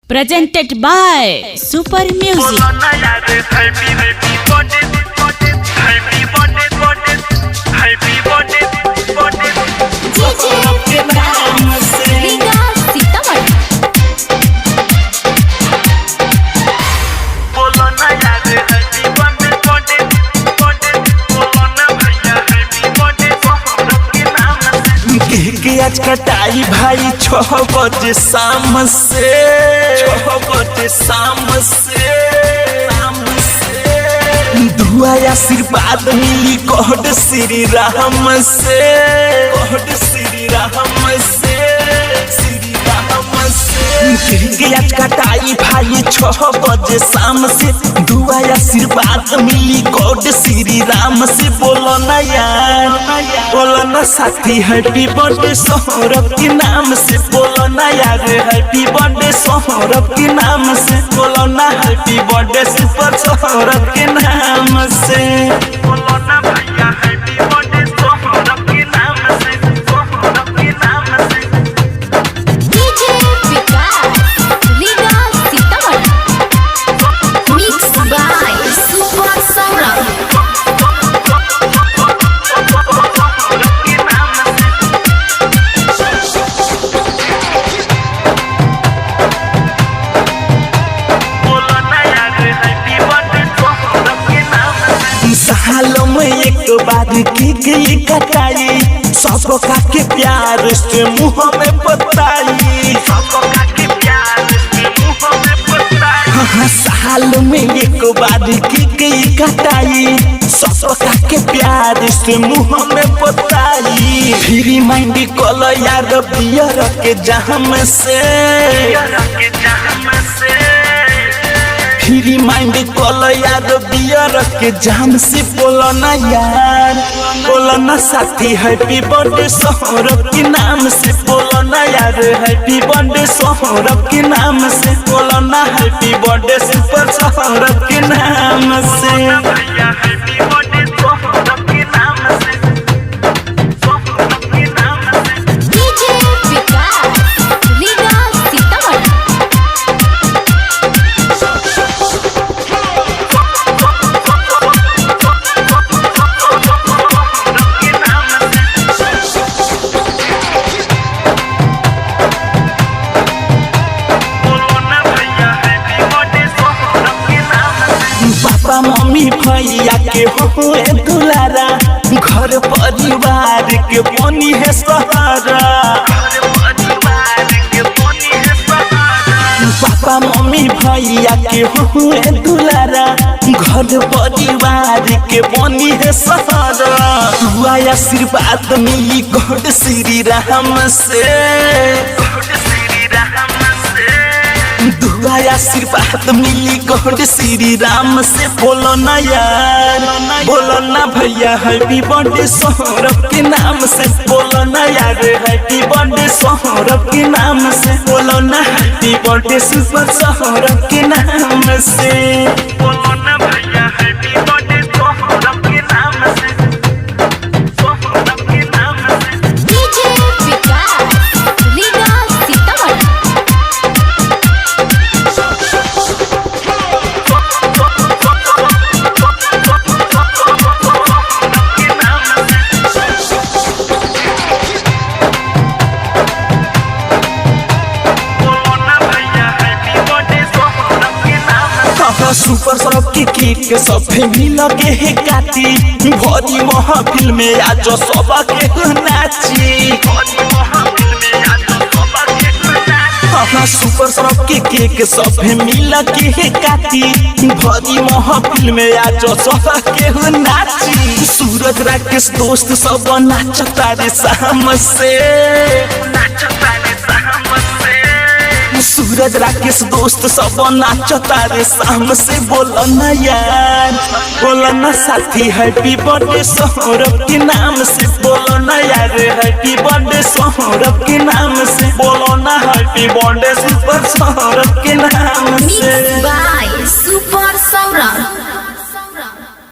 Presented by Super Music. आज कटाई भाई 6 बजे शाम से 6 बजे शाम से दुआ आशीर्वाद मिली कोड श्री राम से कोड श्री राम से श्री राम से आज कटाई भाई 6 बजे शाम से दुआ आशीर्वाद मिली कोड श्री राम से। बोलो ना यार बोलो ना साथी हैप्पी बर्थडे सौरभ के नाम से। बोलो ना यार हैप्पी बर्थडे सौरभ के नाम से। बोलो ना हैप्पी बर्थडे सुपर सौरभ के नाम से। बोलो ना भैया हैप्पी बर्थडे सौरभ के नाम से सौरभ के नाम से। डीजे विकास लीगा Sitamarhi mix by super Saurabh. सालों में एक बार की गई कटाई सबका के प्यार से मुँह में बताई सबका के प्यार से मुँह में बताई। साल में एक बार की गई कटाई सबका के प्यार से मुँह में बताई। फ्री माइंड कॉल यार बियर के जाम से फ्री माइंड कॉल यार बियर के जाम से। बोलो ना यार बोलो ना साथी हैप्पी बर्थडे सौरभ के नाम से। बोलो ना यार हैप्पी बर्थडे सौरभ के नाम से। बोलो ना हैप्पी बर्थडे सुपर सौरभ के नाम से। हैप्पी बर्थडे सौरभ के नाम से सौरभ के नाम से। डीजे विकास लीगा सीतामढ़ी पापा मम्मी भैया के हुए दुलारा घर परिवार के बनी है सहारा। पापा मम्मी भैया के हुए दुलारा घर परिवार के बनी है सहारा। दुआ आशीर्वाद मिली गॉड श्री राम से दुआ आशीर्वाद मिली गॉड श्री राम से। बोलो ना यार बोलो ना भैया हैप्पी बर्थडे सौरभ के नाम से। बोलो ना यार हैप्पी बर्थडे सौरभ के नाम से। बोलो ना हैप्पी बर्थडे सुपर सौरभ के नाम से। बोलो ना भैया हैप्पी बर्थडे सौरभ के नाम से सौरभ के नाम से। डीजे विकास लीगा सीतामढ़ी सुपर सौरभ के केक सब फैमिली लगे है काटी भरी महफिल में आज सब के नाची। सुपर सौरभ के केक सब फैमिली लगे है काटी भरी महफिल में आज सब के नाची। सूरज राकेश दोस्त सब नाचता रे शाम से सूरज राकेश दोस्त सब नाचता रे शाम से। बोलो ना यार बोलो ना साथी हैप्पी बर्थडे सौरभ के नाम से। बोलो ना यार हैप्पी बर्थडे सौरभ के नाम से। बोलो ना हैप्पी बर्थडे सुपर सौरभ के नाम से। Mix by super Saurabh.